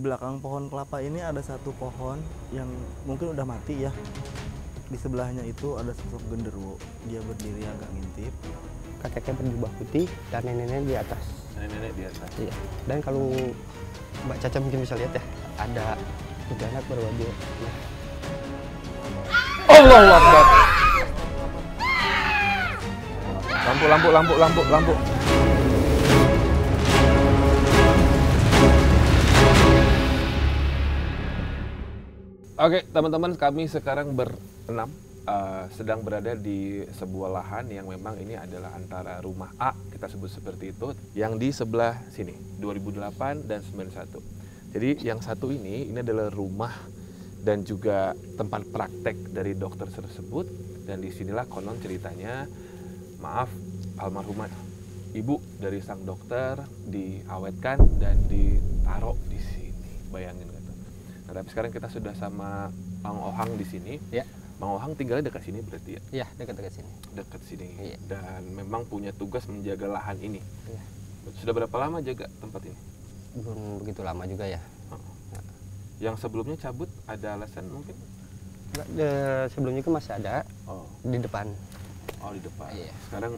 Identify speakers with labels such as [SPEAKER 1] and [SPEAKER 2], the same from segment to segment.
[SPEAKER 1] belakang pohon kelapa ini ada satu pohon yang mungkin udah mati ya. Di sebelahnya itu ada sosok genderuwo. Dia berdiri agak ngintip.
[SPEAKER 2] Kakeknya berjubah putih dan nenek-nenek di atas.
[SPEAKER 3] Nenek-nenek di atas.
[SPEAKER 2] Iya. Dan kalau Mbak Caca mungkin bisa lihat ya, ada kuntilanak berbaju. Nah.
[SPEAKER 3] Allahu Akbar. Lampu. Oke, teman-teman, kami sekarang berenam sedang berada di sebuah lahan yang memang ini adalah antara rumah A, kita sebut seperti itu, yang di sebelah sini, 2008 dan 91. Jadi yang satu ini adalah rumah dan juga tempat praktek dari dokter tersebut, dan disinilah konon ceritanya, maaf, almarhumah ibu dari sang dokter diawetkan dan ditaruh di sini, bayangin gitu. Nah, tapi sekarang kita sudah sama Bang Ohang di sini.
[SPEAKER 2] Ya.
[SPEAKER 3] Bang Ohang tinggalnya dekat sini berarti ya?
[SPEAKER 2] Iya, dekat-dekat sini.
[SPEAKER 3] Dekat sini.
[SPEAKER 2] Iya.
[SPEAKER 3] Dan memang punya tugas menjaga lahan ini.
[SPEAKER 2] Iya.
[SPEAKER 3] Sudah berapa lama jaga tempat ini?
[SPEAKER 2] Belum begitu lama juga ya.
[SPEAKER 3] Yang sebelumnya cabut ada alasan mungkin?
[SPEAKER 2] Enggak, sebelumnya kan masih ada
[SPEAKER 3] Oh,
[SPEAKER 2] di depan.
[SPEAKER 3] oh di depan.
[SPEAKER 2] Iya.
[SPEAKER 3] Sekarang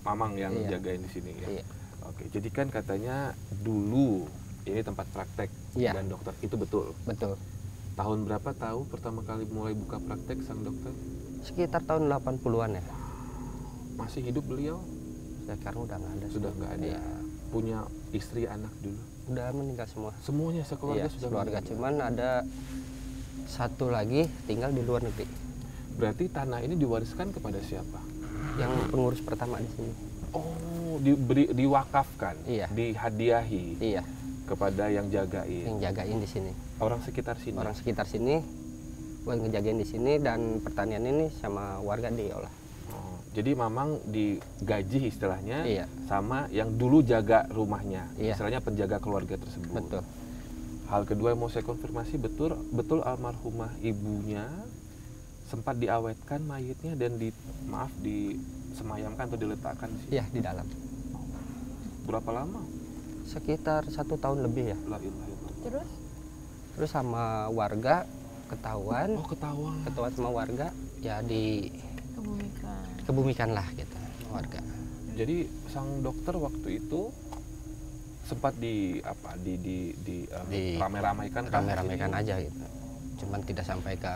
[SPEAKER 3] Mamang yang
[SPEAKER 2] Iya.
[SPEAKER 3] jagain di sini ya.
[SPEAKER 2] Iya.
[SPEAKER 3] Oke, jadi kan katanya dulu ini tempat praktek
[SPEAKER 2] Iya.
[SPEAKER 3] dan dokter, itu betul.
[SPEAKER 2] Betul.
[SPEAKER 3] Tahun berapa tahu pertama kali mulai buka praktek sang dokter?
[SPEAKER 2] Sekitar tahun 80-an ya.
[SPEAKER 3] Masih hidup beliau?
[SPEAKER 2] Sekarang udah nggak ada.
[SPEAKER 3] Sudah nggak ada.
[SPEAKER 2] Iya.
[SPEAKER 3] Punya istri, anak dulu?
[SPEAKER 2] Udah meninggal semua.
[SPEAKER 3] Semuanya sekeluarga
[SPEAKER 2] Iya,
[SPEAKER 3] sudah
[SPEAKER 2] keluarga.
[SPEAKER 3] meninggal?
[SPEAKER 2] Cuman ada satu lagi tinggal di luar negeri.
[SPEAKER 3] Berarti tanah ini diwariskan kepada siapa?
[SPEAKER 2] Yang pengurus pertama di sini.
[SPEAKER 3] Oh, diwakafkan,
[SPEAKER 2] Iya.
[SPEAKER 3] dihadiahi
[SPEAKER 2] Iya,
[SPEAKER 3] kepada yang jagain.
[SPEAKER 2] yang jagain di sini.
[SPEAKER 3] Orang sekitar sini.
[SPEAKER 2] Orang sekitar sini buat ngejagain di sini, dan pertanian ini sama warga diolah.
[SPEAKER 3] Oh, jadi Mamang digaji istilahnya
[SPEAKER 2] Iya.
[SPEAKER 3] sama yang dulu jaga rumahnya,
[SPEAKER 2] Iya.
[SPEAKER 3] istilahnya penjaga keluarga tersebut.
[SPEAKER 2] Betul.
[SPEAKER 3] Hal kedua yang mau saya konfirmasi, betul almarhumah ibunya sempat diawetkan mayitnya dan disemayamkan atau diletakkan di sini.
[SPEAKER 2] Iya, di dalam.
[SPEAKER 3] Berapa lama?
[SPEAKER 2] Sekitar 1 tahun lebih ya.
[SPEAKER 3] La ilaha illallah.
[SPEAKER 2] Terus sama warga ketahuan,
[SPEAKER 3] Oh, ketahuan.
[SPEAKER 2] sama warga ya kebumikan lah gitu warga.
[SPEAKER 3] Jadi sang dokter waktu itu sempat rame-ramaikan kan?
[SPEAKER 2] Rame-ramekan aja gitu. Cuman tidak sampai ke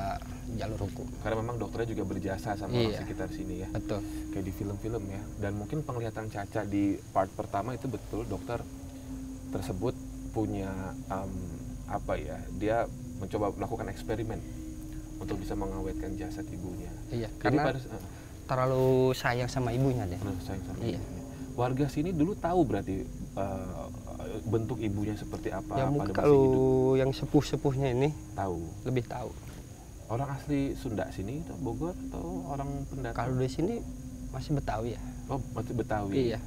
[SPEAKER 2] jalur hukum.
[SPEAKER 3] Karena memang dokternya juga berjasa sama
[SPEAKER 2] Iya.
[SPEAKER 3] orang sekitar sini ya.
[SPEAKER 2] Betul.
[SPEAKER 3] Kayak di film-film ya. Dan mungkin penglihatan Caca di part pertama itu betul, dokter tersebut punya dia mencoba melakukan eksperimen untuk bisa mengawetkan jasad ibunya.
[SPEAKER 2] Iya,
[SPEAKER 3] Jadi
[SPEAKER 2] karena
[SPEAKER 3] pada
[SPEAKER 2] terlalu sayang sama ibunya deh.
[SPEAKER 3] sayang sama
[SPEAKER 2] Iya.
[SPEAKER 3] ibunya. Warga sini dulu tahu berarti bentuk ibunya seperti apa
[SPEAKER 2] Ya
[SPEAKER 3] pada
[SPEAKER 2] mungkin
[SPEAKER 3] masih
[SPEAKER 2] kalau
[SPEAKER 3] hidup?
[SPEAKER 2] yang sepuh-sepuhnya ini
[SPEAKER 3] Tahu.
[SPEAKER 2] lebih tahu.
[SPEAKER 3] Orang asli Sunda sini, Bogor, atau orang pendatang?
[SPEAKER 2] Kalau di sini masih Betawi ya.
[SPEAKER 3] Oh, masih Betawi.
[SPEAKER 2] Iya.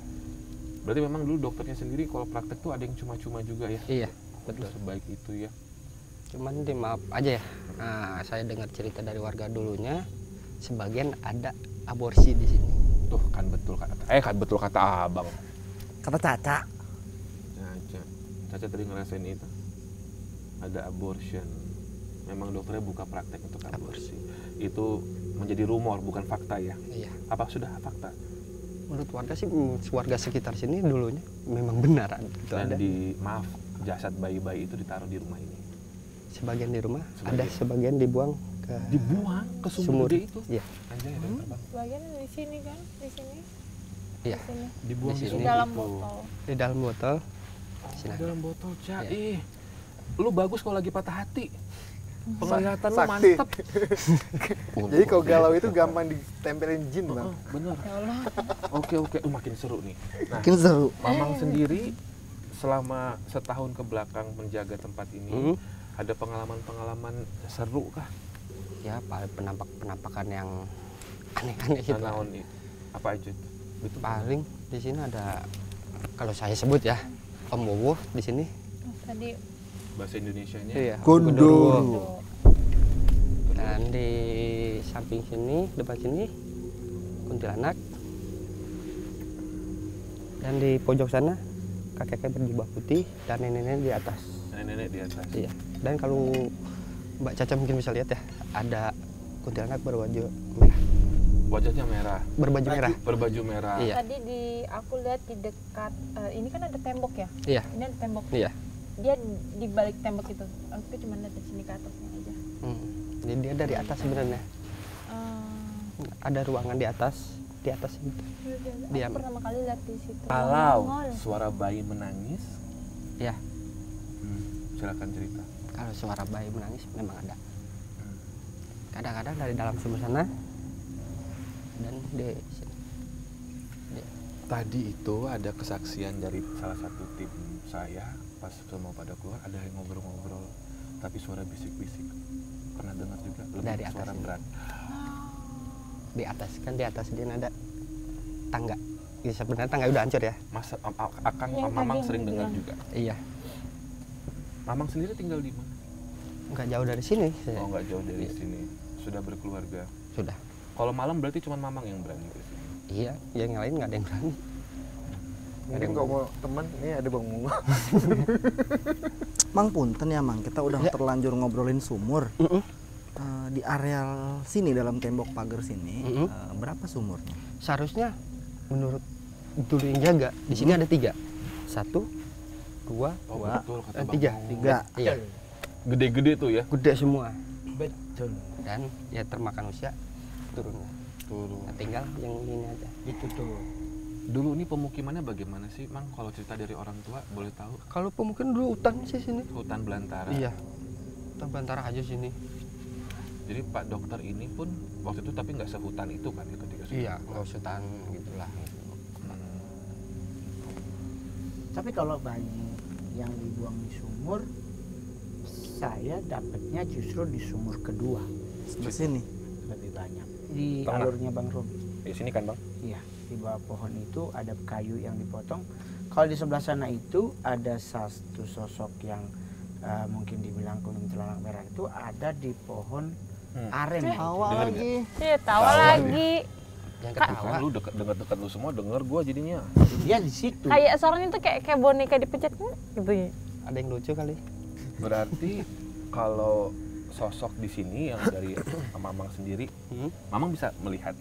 [SPEAKER 3] Berarti memang dulu dokternya sendiri kalau praktek tuh ada yang cuma-cuma juga ya?
[SPEAKER 2] Iya,
[SPEAKER 3] Betul.
[SPEAKER 2] betul.
[SPEAKER 3] Sebaik itu ya.
[SPEAKER 2] Cuman maaf aja ya. Nah, saya dengar cerita dari warga dulunya, sebagian ada aborsi di sini.
[SPEAKER 3] Tuh kan betul kata abang.
[SPEAKER 1] Kata Caca.
[SPEAKER 3] Caca tadi ngerasain itu. Ada abortion. Memang dokternya buka praktek untuk aborsi. Itu menjadi rumor bukan fakta ya?
[SPEAKER 2] Iya.
[SPEAKER 3] Apa sudah fakta?
[SPEAKER 2] Menurut warga sih, warga sekitar sini dulunya memang benaran. Itu
[SPEAKER 3] Dan
[SPEAKER 2] ada.
[SPEAKER 3] maaf, jasad bayi-bayi itu ditaruh di rumah ini.
[SPEAKER 2] Sebagian di rumah,
[SPEAKER 3] Sebagian.
[SPEAKER 2] ada sebagian dibuang ke
[SPEAKER 3] Dibuang ke sumur gede itu?
[SPEAKER 2] Iya.
[SPEAKER 3] Anjay, ada terbang.
[SPEAKER 4] Bagian di sini kan, di sini.
[SPEAKER 2] Iya.
[SPEAKER 4] Di sini.
[SPEAKER 3] Dibuang
[SPEAKER 2] Di
[SPEAKER 3] di
[SPEAKER 2] sini.
[SPEAKER 3] sumur
[SPEAKER 4] Dalam
[SPEAKER 3] itu.
[SPEAKER 4] botol.
[SPEAKER 2] Di dalam botol. Sini.
[SPEAKER 3] Dalam botol, Cak.
[SPEAKER 2] Iya.
[SPEAKER 3] Lu bagus kalau lagi patah hati. Penglihatan lu
[SPEAKER 1] Sakti.
[SPEAKER 3] mantep.
[SPEAKER 1] Jadi kalau galau itu gampang ditempelin jin, Bang.
[SPEAKER 3] Bener.
[SPEAKER 4] Ya Allah.
[SPEAKER 3] Oke. Makin seru nih. Nah,
[SPEAKER 1] Makin seru.
[SPEAKER 3] Mamang sendiri selama setahun ke belakang menjaga tempat ini, ada pengalaman-pengalaman seru kah?
[SPEAKER 2] Ya, penampakan yang aneh-aneh gitu.
[SPEAKER 3] Naon nih? Apa aja itu? Itu
[SPEAKER 2] Paling di sini ada, kalau saya sebut ya, Om Wowo di sini.
[SPEAKER 4] Tadi
[SPEAKER 3] bahasa Indonesianya.
[SPEAKER 2] Iya.
[SPEAKER 1] Gondoro.
[SPEAKER 2] Dan di samping sini, depan sini, kuntilanak. Dan di pojok sana, kakeknya berjubah putih dan nenek-nenek di atas.
[SPEAKER 3] nenek di atas.
[SPEAKER 2] Iya. Dan kalau Mbak Caca mungkin bisa lihat ya, ada kuntilanak berbaju merah.
[SPEAKER 3] Wajahnya merah.
[SPEAKER 2] Berbaju merah.
[SPEAKER 3] Berbaju merah.
[SPEAKER 2] Iya.
[SPEAKER 4] Tadi aku lihat di dekat ini kan ada tembok ya.
[SPEAKER 2] Iya.
[SPEAKER 4] Ini ada tembok.
[SPEAKER 2] Iya.
[SPEAKER 4] Dia di balik tembok itu. Aku cuma lihat dari sini ke atasnya aja.
[SPEAKER 2] Jadi dia dari atas sebenarnya. Ada ruangan di atas itu.
[SPEAKER 4] Aku pertama kali lihat di situ.
[SPEAKER 3] Kalau
[SPEAKER 4] Nongol.
[SPEAKER 3] suara bayi menangis,
[SPEAKER 2] Ya,
[SPEAKER 3] silakan cerita.
[SPEAKER 2] kalau suara bayi menangis memang ada. Kadang-kadang dari dalam sumur sana dan di sini.
[SPEAKER 3] Tadi itu ada kesaksian dari salah satu tim saya pas semua pada keluar, ada yang ngobrol-ngobrol tapi suara bisik-bisik. Pernah dengar juga lebih
[SPEAKER 2] Dari atas
[SPEAKER 3] suara
[SPEAKER 2] ini.
[SPEAKER 3] berat.
[SPEAKER 2] Di atas dia ada tangga. Ya, sebenarnya tangga udah hancur ya.
[SPEAKER 3] Mas Akang
[SPEAKER 4] Yang
[SPEAKER 3] Mamang
[SPEAKER 4] tadi
[SPEAKER 3] sering
[SPEAKER 4] yang
[SPEAKER 3] dengar
[SPEAKER 4] bilang.
[SPEAKER 3] juga.
[SPEAKER 2] Iya,
[SPEAKER 3] Mamang sendiri tinggal di mana?
[SPEAKER 2] nggak jauh dari sini.
[SPEAKER 3] Oh, nggak jauh dari sini. Sudah berkeluarga.
[SPEAKER 2] Sudah.
[SPEAKER 3] Kalau malam berarti cuma Mamang yang berani ke sini.
[SPEAKER 2] Iya, yang lain nggak ada yang berani.
[SPEAKER 5] Mungkin kalau mau teman, ini ada Bang Mungo.
[SPEAKER 1] Mang punten ya Mang, kita udah
[SPEAKER 2] Ya.
[SPEAKER 1] terlanjur ngobrolin sumur. Di areal sini dalam tembok pagar sini berapa sumurnya?
[SPEAKER 2] Seharusnya menurut dulu yang jaga di sini ada 3. 1, 2,
[SPEAKER 3] Oh,
[SPEAKER 1] Wah,
[SPEAKER 3] betul kata Bang
[SPEAKER 2] 3.
[SPEAKER 3] Mungo.
[SPEAKER 1] 3.
[SPEAKER 2] Iya,
[SPEAKER 3] Gede-gede tuh ya.
[SPEAKER 2] gede semua.
[SPEAKER 5] Betul.
[SPEAKER 2] Dan ya termakan usia turunnya.
[SPEAKER 3] Turun.
[SPEAKER 2] Nah, tinggal yang ini aja.
[SPEAKER 5] Itu tuh.
[SPEAKER 3] Dulu ini pemukimannya bagaimana sih, Mang? Kalau cerita dari orang tua, boleh tahu?
[SPEAKER 2] Kalau pemukiman dulu hutan sih sini.
[SPEAKER 3] Hutan belantara.
[SPEAKER 2] Iya. Hutan belantara aja sini.
[SPEAKER 3] Jadi Pak Dokter ini pun waktu itu tapi nggak sehutan itu kan ya ketika sudah
[SPEAKER 2] Iya,
[SPEAKER 3] keluar.
[SPEAKER 2] kalau hutan gitulah.
[SPEAKER 3] Hmm.
[SPEAKER 6] Tapi kalau bayi yang dibuang di sumur, saya dapatnya justru di sumur kedua
[SPEAKER 1] Sebelah sini.
[SPEAKER 6] lebih banyak. Di
[SPEAKER 3] Tengah.
[SPEAKER 6] alurnya Bang Robi.
[SPEAKER 3] Di sini kan, Bang?
[SPEAKER 6] Iya, di bawah pohon itu ada kayu yang dipotong. Kalau di sebelah sana itu ada satu sosok yang mungkin dibilang kuning celana merah itu ada di pohon aren.
[SPEAKER 1] Awal
[SPEAKER 3] Dengar
[SPEAKER 1] lagi.
[SPEAKER 4] Iya, tahu
[SPEAKER 3] Tawa
[SPEAKER 4] lagi.
[SPEAKER 2] Yang
[SPEAKER 3] Kan
[SPEAKER 2] ketawa.
[SPEAKER 3] lu dekat-dekat lu semua denger gua jadinya.
[SPEAKER 6] Dia di situ.
[SPEAKER 4] Kayak suaranya tuh kayak boneka dipencet gitu ya.
[SPEAKER 2] Ada yang lucu kali.
[SPEAKER 3] Berarti kalau sosok di sini yang dari Mamang sendiri, Mamang bisa melihat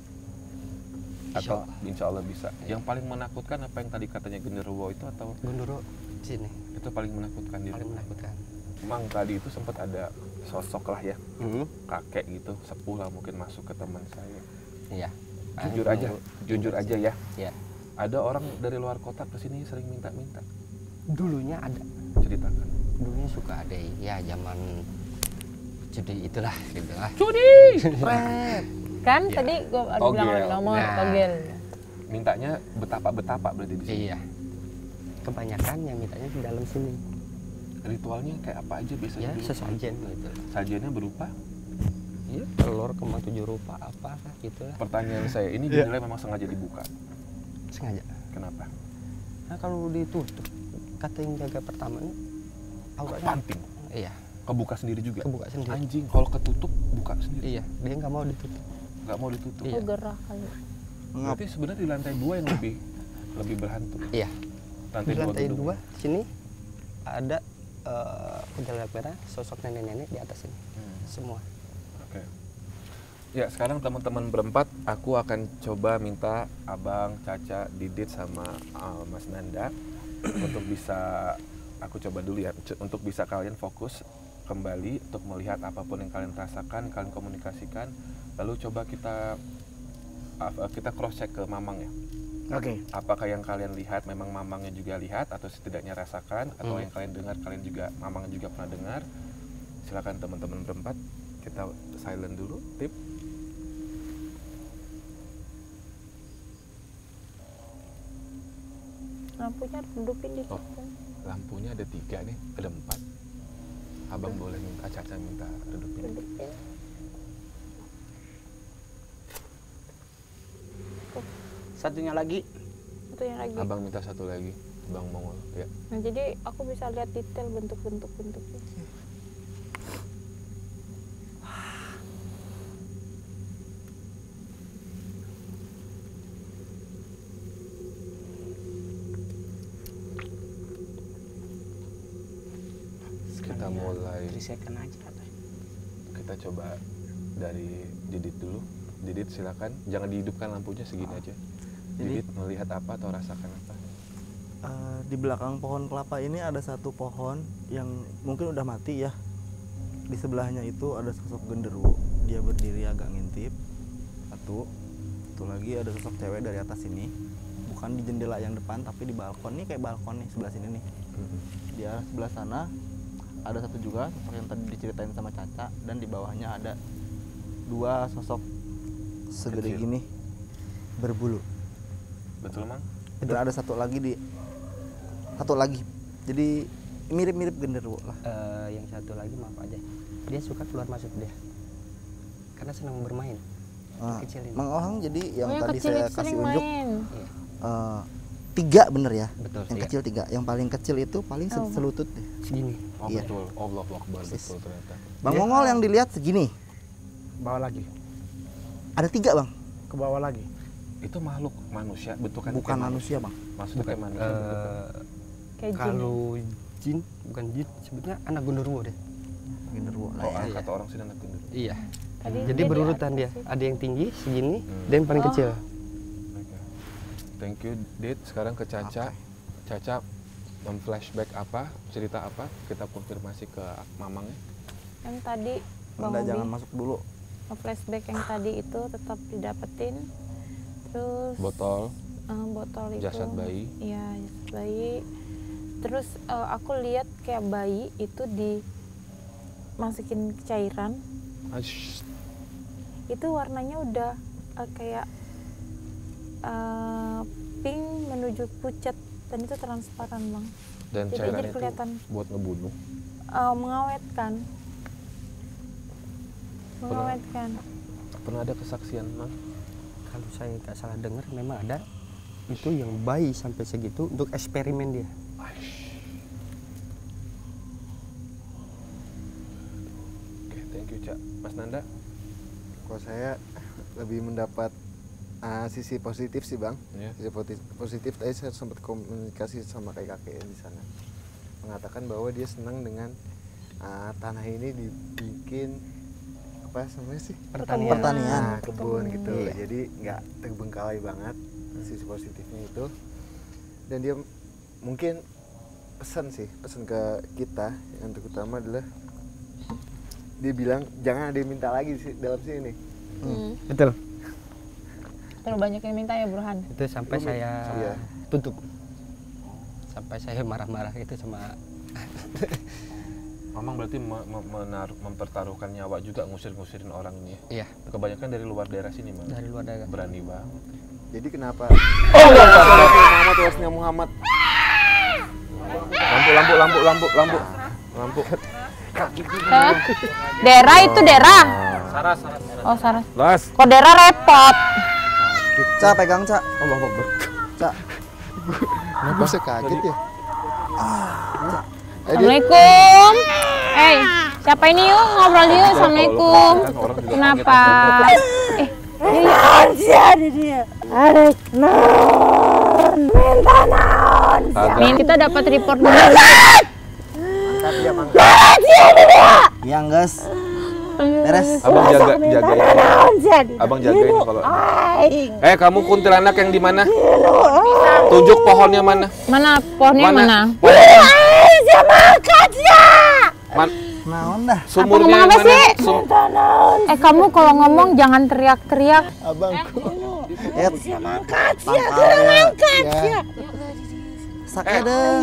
[SPEAKER 3] atau insya Allah bisa.
[SPEAKER 2] Iya.
[SPEAKER 3] Yang paling menakutkan apa yang tadi katanya genderuwo itu atau
[SPEAKER 2] Gunduro sini
[SPEAKER 3] itu paling menakutkan di
[SPEAKER 2] paling
[SPEAKER 3] rumah?
[SPEAKER 2] menakutkan.
[SPEAKER 3] Mang tadi itu sempat ada sosok lah ya, kakek gitu, sepuh lah mungkin masuk ke teman saya.
[SPEAKER 2] Iya.
[SPEAKER 3] Jujur aja ya.
[SPEAKER 2] Iya.
[SPEAKER 3] Ada orang dari luar kota ke sini sering minta-minta.
[SPEAKER 2] Dulunya ada.
[SPEAKER 3] Ceritakan.
[SPEAKER 2] Dulunya suka ada ya zaman judi itulah dibilang.
[SPEAKER 4] Kan
[SPEAKER 2] Iya.
[SPEAKER 4] tadi gua ada
[SPEAKER 3] Togel.
[SPEAKER 4] bilang ada nomor
[SPEAKER 2] Nah.
[SPEAKER 4] togel.
[SPEAKER 3] Mintanya betapa-betapa berarti di sini.
[SPEAKER 2] Iya. Kebanyakan yang mintanya di dalam sini.
[SPEAKER 3] Ritualnya kayak apa aja biasanya?
[SPEAKER 2] Ya
[SPEAKER 3] dulu?
[SPEAKER 2] sesajen gitu.
[SPEAKER 3] Sajiannya berupa?
[SPEAKER 2] Iya, telur kembang 7 rupa apa gitu lah.
[SPEAKER 3] Pertanyaan saya, ini
[SPEAKER 2] Iya.
[SPEAKER 3] jendelanya memang sengaja dibuka.
[SPEAKER 2] Sengaja.
[SPEAKER 3] Kenapa?
[SPEAKER 2] Nah kalau ditutup, kata yang jaga pertamanya auranya
[SPEAKER 3] Panting.
[SPEAKER 2] iya,
[SPEAKER 3] Kebuka sendiri juga?
[SPEAKER 2] kebuka sendiri.
[SPEAKER 3] Anjing, kalau ketutup buka sendiri?
[SPEAKER 2] Iya, dia nggak mau ditutup.
[SPEAKER 3] Nggak mau ditutup?
[SPEAKER 2] Iya.
[SPEAKER 4] Oh, gerah kali.
[SPEAKER 3] Berarti sebenarnya di lantai 2 yang lebih berhantu.
[SPEAKER 2] Iya.
[SPEAKER 3] Lantai
[SPEAKER 2] Di lantai 2
[SPEAKER 3] gedung.
[SPEAKER 2] sini ada kuntilanak merah, sosok nenek-nenek di atas ini. Semua.
[SPEAKER 3] Oke. Ya, sekarang teman-teman berempat, aku akan coba minta Abang, Caca, Didit, sama Mas Nanda untuk bisa, aku coba dulu ya, untuk bisa kalian fokus kembali untuk melihat apapun yang kalian rasakan, kalian komunikasikan, lalu coba kita cross check ke Mamang ya.
[SPEAKER 6] Oke.
[SPEAKER 3] Apakah yang kalian lihat memang Mamangnya juga lihat atau setidaknya rasakan, atau yang kalian dengar kalian juga Mamang juga pernah dengar. Silakan teman-teman berempat, kita silent dulu, tip.
[SPEAKER 4] Lampunya redupin dikit.
[SPEAKER 3] Oh. Lampunya ada 3 nih, ada 4. Abang boleh minta, Caca minta redupin.
[SPEAKER 4] Redupin.
[SPEAKER 6] Satunya lagi.
[SPEAKER 4] Itu yang lagi.
[SPEAKER 3] Abang minta satu lagi, Bang Mongol. Ya.
[SPEAKER 4] Nah, jadi aku bisa lihat detail bentuk-bentuknya.
[SPEAKER 3] Baik.
[SPEAKER 6] 3 second aja.
[SPEAKER 3] Kita coba dari Didit dulu. Didit silakan, jangan dihidupkan lampunya segini aja.
[SPEAKER 1] Jadi-
[SPEAKER 3] Didit melihat apa atau rasakan apa?
[SPEAKER 1] Di belakang pohon kelapa ini ada satu pohon yang mungkin udah mati ya. Di sebelahnya itu ada sosok genderuwo, dia berdiri agak ngintip. Satu lagi ada sosok cewek dari atas sini, bukan di jendela yang depan tapi di balkon nih, kayak balkon nih sebelah sini nih. Di arah sebelah sana ada satu juga sosok yang tadi diceritain sama Caca, dan di bawahnya ada 2 sosok segede
[SPEAKER 3] Kecil.
[SPEAKER 1] gini berbulu.
[SPEAKER 3] Betul, Mang?
[SPEAKER 1] Dan ada satu lagi, jadi mirip-mirip genderuwo lah.
[SPEAKER 2] Yang satu lagi maaf aja, dia suka keluar masuk dia karena senang bermain. Kecil ini.
[SPEAKER 1] Mang Ohang jadi yang
[SPEAKER 4] Oh, yang
[SPEAKER 1] tadi
[SPEAKER 4] kecil
[SPEAKER 1] saya
[SPEAKER 4] itu
[SPEAKER 1] kasih
[SPEAKER 4] sering
[SPEAKER 1] unjuk
[SPEAKER 4] main.
[SPEAKER 1] 3 bener ya.
[SPEAKER 2] Betul,
[SPEAKER 1] Yang
[SPEAKER 2] iya.
[SPEAKER 1] kecil 3, yang paling kecil itu paling
[SPEAKER 4] Oh.
[SPEAKER 1] selutut deh.
[SPEAKER 2] Segini.
[SPEAKER 3] Oh
[SPEAKER 1] Iya.
[SPEAKER 3] betul, Allahu Akbar,
[SPEAKER 1] Persis.
[SPEAKER 3] betul ternyata.
[SPEAKER 1] Bang Mongol yang dilihat segini,
[SPEAKER 5] Bawa lagi,
[SPEAKER 1] ada 3 bang,
[SPEAKER 5] ke bawah lagi.
[SPEAKER 3] Itu makhluk manusia, bentukan
[SPEAKER 1] bukan manusia bang.
[SPEAKER 3] Maksudnya kayak manusia. bentukan.
[SPEAKER 4] Kayak jin.
[SPEAKER 2] Kalau jin, bukan jin, sebetulnya anak genderuwo deh.
[SPEAKER 1] Genderuwo lah
[SPEAKER 3] Oh,
[SPEAKER 1] ya.
[SPEAKER 3] kata orang sini anak gendut.
[SPEAKER 2] Iya.
[SPEAKER 4] Tadi
[SPEAKER 2] Jadi
[SPEAKER 4] dia di
[SPEAKER 2] berurutan
[SPEAKER 4] atas
[SPEAKER 2] dia.
[SPEAKER 4] sih.
[SPEAKER 2] Ada yang tinggi segini,
[SPEAKER 3] Hmm.
[SPEAKER 2] dan yang paling
[SPEAKER 4] Oh.
[SPEAKER 2] kecil.
[SPEAKER 3] Oke. Thank you, Dit. Sekarang ke Caca. Caca flashback apa, cerita apa? Kita konfirmasi ke Mamangnya.
[SPEAKER 4] Yang tadi Bang
[SPEAKER 1] Anda
[SPEAKER 4] Obi
[SPEAKER 1] jangan masuk dulu.
[SPEAKER 4] flashback yang tadi itu tetap didapetin. Terus
[SPEAKER 3] Botol,
[SPEAKER 4] botol itu.
[SPEAKER 3] jasad bayi.
[SPEAKER 4] Iya, jasad bayi. Terus aku lihat kayak bayi itu dimasukin cairan.
[SPEAKER 3] Ash,
[SPEAKER 4] Itu warnanya udah kayak pink menuju pucat, dan itu transparan bang.
[SPEAKER 3] dan
[SPEAKER 4] Jadi
[SPEAKER 3] cairan
[SPEAKER 4] jadi
[SPEAKER 3] itu
[SPEAKER 4] kelihatan
[SPEAKER 3] buat ngebunuh.
[SPEAKER 4] mengawetkan. Mengawetkan.
[SPEAKER 3] Pernah ada kesaksian, Mang?
[SPEAKER 2] Kalau saya nggak salah dengar, memang ada itu yang bayi sampai segitu untuk eksperimen dia.
[SPEAKER 3] Oke, thank you, Cak. Mas Nanda?
[SPEAKER 5] Kalau saya lebih mendapat sisi positif sih bang.
[SPEAKER 3] Ya.
[SPEAKER 5] Sisi positif tadi saya sempat komunikasi sama kakek di sana, mengatakan bahwa dia senang dengan tanah ini dibikin apa namanya sih,
[SPEAKER 2] Pertanian.
[SPEAKER 1] Pertanian.
[SPEAKER 5] nah, kebun gitu.
[SPEAKER 1] Iya.
[SPEAKER 5] Jadi nggak terbengkalai banget sisi positifnya itu. Dan dia mungkin pesan ke kita yang terutama adalah dia bilang jangan ada yang minta lagi sih dalam sini nih.
[SPEAKER 2] Betul.
[SPEAKER 4] Terlalu banyak yang minta ya Burhan.
[SPEAKER 2] Itu sampai saya
[SPEAKER 5] Iya.
[SPEAKER 2] tutup. Sampai saya marah-marah itu sama.
[SPEAKER 3] Mamang berarti mempertaruhkan nyawa juga ngusir-ngusirin orang ini ya?
[SPEAKER 2] Iya,
[SPEAKER 3] Kebanyakan dari luar daerah sini, Mang.
[SPEAKER 2] dari luar daerah.
[SPEAKER 3] Berani banget.
[SPEAKER 5] Jadi kenapa? Muhammad wasnya Muhammad.
[SPEAKER 3] Lampu.
[SPEAKER 4] Hah? Dera itu Dera.
[SPEAKER 3] Saras.
[SPEAKER 4] Oh Saras.
[SPEAKER 3] Las.
[SPEAKER 4] Kok Dera repot.
[SPEAKER 1] Ca, pegang Ca.
[SPEAKER 3] Allah Akbar.
[SPEAKER 1] Ca.
[SPEAKER 5] Kenapa saya kaget ya?
[SPEAKER 4] Assalamualaikum. Siapa ini yuk ngobrol yuk. Assalamualaikum.
[SPEAKER 3] Kan orang juga
[SPEAKER 4] Kenapa? Min, kita dapat report dulu.
[SPEAKER 1] Iya, Gas. Beres.
[SPEAKER 3] Abang jagain. Abang jagain kalau. Kamu kuntilanak yang di mana? Tunjuk pohonnya mana?
[SPEAKER 4] Mana pohonnya mana?
[SPEAKER 1] Naon dah.
[SPEAKER 3] Sumurnya
[SPEAKER 4] Apa ngomong apa
[SPEAKER 3] yang mana?
[SPEAKER 4] sih? Kamu kalau ngomong jangan teriak-teriak.
[SPEAKER 5] Abangku.
[SPEAKER 1] Pangkalnya. Sakit deh.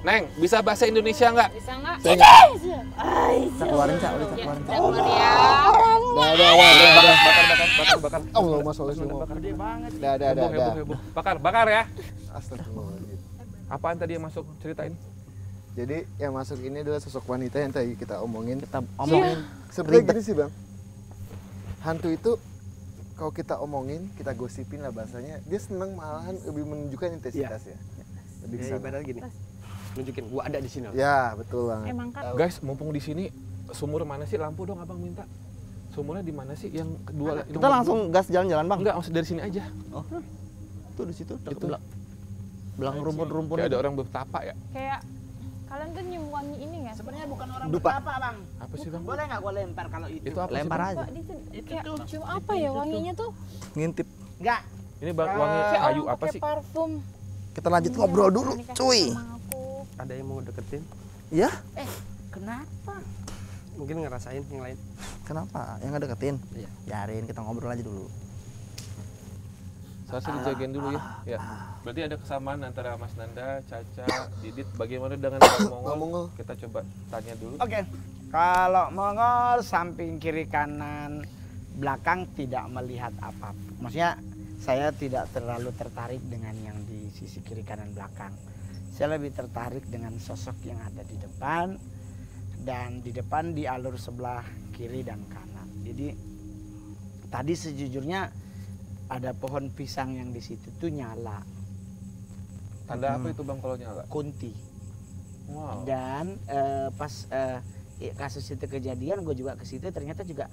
[SPEAKER 3] Neng, bisa bahasa Indonesia nggak?
[SPEAKER 4] Bisa nggak?
[SPEAKER 1] Ca, keluarin Ca, udah Ca, keluarin Ca.
[SPEAKER 3] Bakar.
[SPEAKER 5] Allahumma sholli wa
[SPEAKER 3] Heboh. Bakar ya.
[SPEAKER 5] Astagfirullahaladzim.
[SPEAKER 3] Apaan tadi yang masuk? Ceritain.
[SPEAKER 5] Jadi yang masuk ini adalah sosok wanita yang tadi kita omongin.
[SPEAKER 1] Kita omongin.
[SPEAKER 5] Sebenarnya
[SPEAKER 1] Ribet.
[SPEAKER 5] gini sih bang, hantu itu kalau kita omongin, kita gosipin lah bahasanya, dia seneng malahan lebih menunjukkan intensitasnya. Lebih ke
[SPEAKER 2] Ya,
[SPEAKER 5] sana.
[SPEAKER 2] ibarat gini. Nunjukin gua ada di sini.
[SPEAKER 5] Ya betul banget.
[SPEAKER 4] Emang kan
[SPEAKER 3] Guys, mumpung di sini, sumur mana sih? Lampu dong abang minta. Sumurnya di mana sih? Yang kedua.
[SPEAKER 1] Kita langsung gas jalan-jalan bang.
[SPEAKER 3] Enggak, maksud dari sini aja.
[SPEAKER 1] Tuh di situ.
[SPEAKER 3] Itu.
[SPEAKER 1] Belang rumpun-rumpun.
[SPEAKER 3] Kayak ada orang bertapa ya.
[SPEAKER 4] kayak kalian tuh nyium wangi ini nggak
[SPEAKER 6] Sebenarnya bukan orang
[SPEAKER 1] Dupa.
[SPEAKER 6] bertapa, Bang.
[SPEAKER 3] Apa sih bang?
[SPEAKER 6] Boleh nggak gue lempar kalau itu?
[SPEAKER 3] Itu apa
[SPEAKER 1] Lempar
[SPEAKER 3] sih bang?
[SPEAKER 1] aja.
[SPEAKER 4] Pak, itu
[SPEAKER 6] Itu
[SPEAKER 4] kayak
[SPEAKER 6] tuh.
[SPEAKER 4] cium apa ya wanginya tuh?
[SPEAKER 1] Ngintip.
[SPEAKER 6] Enggak.
[SPEAKER 3] Ini bang wangi
[SPEAKER 6] Kayak
[SPEAKER 4] Kayak
[SPEAKER 3] kayu
[SPEAKER 4] orang
[SPEAKER 3] apa
[SPEAKER 4] pakai
[SPEAKER 3] sih?
[SPEAKER 4] parfum.
[SPEAKER 1] Kita lanjut
[SPEAKER 4] Iya,
[SPEAKER 1] ngobrol dulu,
[SPEAKER 4] komunikasi
[SPEAKER 1] cuy.
[SPEAKER 4] sama aku.
[SPEAKER 2] Ada yang mau deketin?
[SPEAKER 1] Ya,
[SPEAKER 6] Kenapa?
[SPEAKER 2] Mungkin ngerasain yang lain.
[SPEAKER 1] kenapa? Yang ngedeketin?
[SPEAKER 2] Iya.
[SPEAKER 1] Biarin kita ngobrol aja dulu.
[SPEAKER 3] Saya dijagain dulu ya. Ya. Berarti ada kesamaan antara Mas Nanda, Caca, Didit. Bagaimana dengan Bang Mongol?
[SPEAKER 5] Mongol.
[SPEAKER 3] Kita coba tanya dulu.
[SPEAKER 6] Oke. Kalau Mongol samping kiri kanan belakang tidak melihat apapun. Maksudnya saya tidak terlalu tertarik dengan yang di sisi kiri kanan belakang. Saya lebih tertarik dengan sosok yang ada di depan, dan di depan di alur sebelah kiri dan kanan. Jadi tadi sejujurnya ada pohon pisang yang di situ tuh nyala,
[SPEAKER 3] Tanda apa itu bang kalau nyala?
[SPEAKER 6] kunti.
[SPEAKER 3] Wow.
[SPEAKER 6] Dan pas kasus itu kejadian, gue juga ke situ, ternyata juga